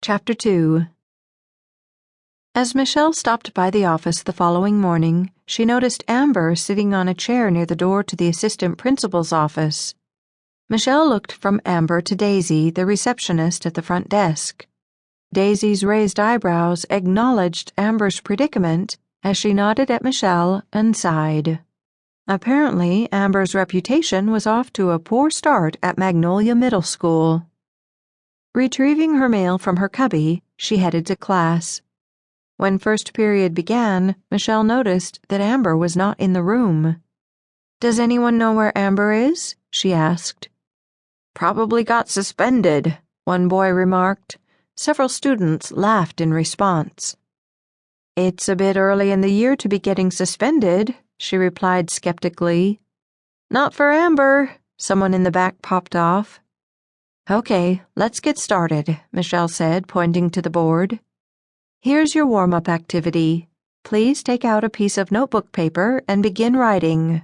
Chapter 2. As Michelle stopped by the office the following morning, she noticed Amber sitting on a chair near the door to the assistant principal's office. Michelle looked from Amber to Daisy, the receptionist at the front desk. Daisy's raised eyebrows acknowledged Amber's predicament as she nodded at Michelle and sighed. Apparently, Amber's reputation was off to a poor start at Magnolia Middle School. Retrieving her mail from her cubby, she headed to class. When first period began, Michelle noticed that Amber was not in the room. "Does anyone know where Amber is?" she asked. "Probably got suspended," one boy remarked. Several students laughed in response. "It's a bit early in the year to be getting suspended," she replied skeptically. "Not for Amber," someone in the back popped off. "Okay, let's get started," Michelle said, pointing to the board. "Here's your warm-up activity. Please take out a piece of notebook paper and begin writing."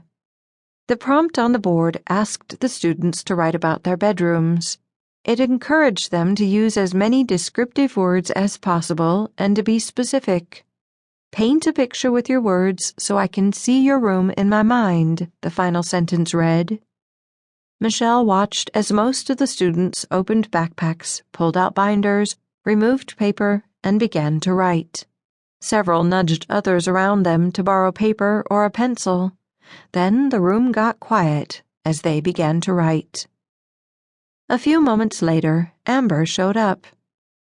The prompt on the board asked the students to write about their bedrooms. It encouraged them to use as many descriptive words as possible and to be specific. "Paint a picture with your words so I can see your room in my mind," the final sentence read. Michelle watched as most of the students opened backpacks, pulled out binders, removed paper, and began to write. Several nudged others around them to borrow paper or a pencil. Then the room got quiet as they began to write. A few moments later, Amber showed up.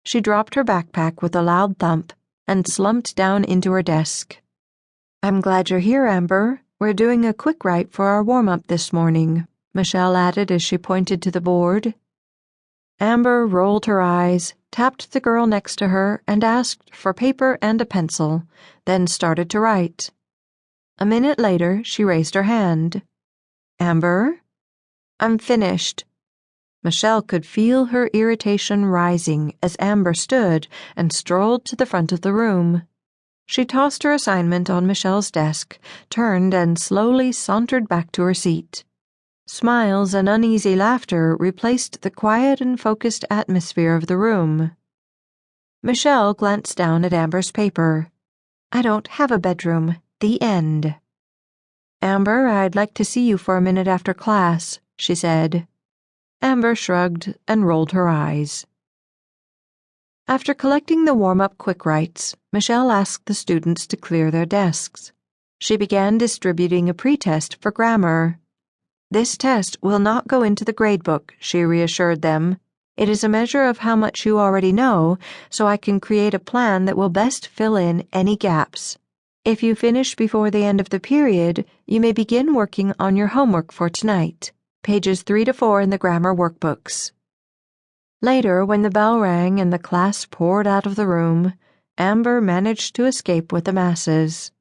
She dropped her backpack with a loud thump and slumped down into her desk. "I'm glad you're here, Amber. We're doing a quick write for our warm-up this morning," Michelle added as she pointed to the board. Amber rolled her eyes, tapped the girl next to her, and asked for paper and a pencil, then started to write. A minute later, she raised her hand. "Amber?" "I'm finished." Michelle could feel her irritation rising as Amber stood and strolled to the front of the room. She tossed her assignment on Michelle's desk, turned and slowly sauntered back to her seat. Smiles and uneasy laughter replaced the quiet and focused atmosphere of the room. Michelle glanced down at Amber's paper. "I don't have a bedroom. The end." "Amber, I'd like to see you for a minute after class," she said. Amber shrugged and rolled her eyes. After collecting the warm-up quick writes, Michelle asked the students to clear their desks. She began distributing a pretest for grammar. "This test will not go into the gradebook," she reassured them. "It is a measure of how much you already know, so I can create a plan that will best fill in any gaps. If you finish before the end of the period, you may begin working on your homework for tonight, pages 3 to 4 in the grammar workbooks." Later, when the bell rang and the class poured out of the room, Amber managed to escape with the masses.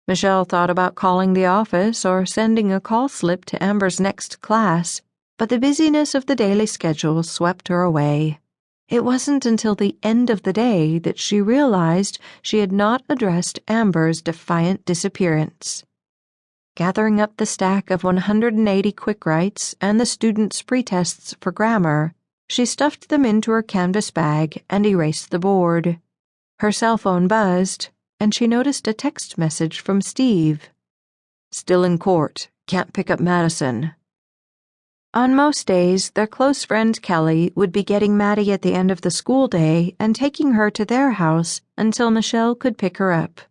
Michelle thought about calling the office or sending a call slip to Amber's next class, but the busyness of the daily schedule swept her away. It wasn't until the end of the day that she realized she had not addressed Amber's defiant disappearance. Gathering up the stack of 180 quick writes and the students' pretests for grammar, she stuffed them into her canvas bag and erased the board. Her cell phone buzzed, and she noticed a text message from Steve. "Still in court. Can't pick up Madison." On most days, their close friend Kelly would be getting Maddie at the end of the school day and taking her to their house until Michelle could pick her up.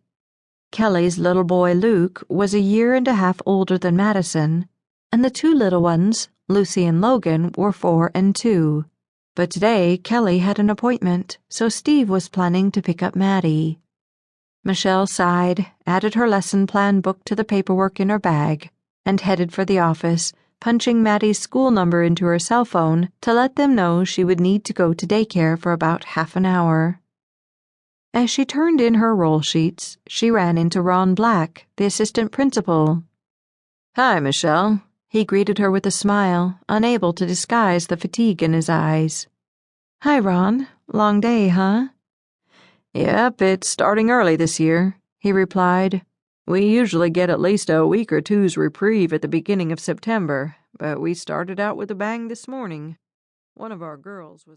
Kelly's little boy Luke was a year and a half older than Madison, and the two little ones, Lucy and Logan, were 4 and 2. But today, Kelly had an appointment, so Steve was planning to pick up Maddie. Michelle sighed, added her lesson plan book to the paperwork in her bag, and headed for the office, punching Maddie's school number into her cell phone to let them know she would need to go to daycare for about half an hour. As she turned in her roll sheets, she ran into Ron Black, the assistant principal. "Hi, Michelle." He greeted her with a smile, unable to disguise the fatigue in his eyes. "Hi, Ron. Long day, huh?" "Yep, it's starting early this year," he replied. "We usually get at least a week or two's reprieve at the beginning of September, but we started out with a bang this morning. One of our girls was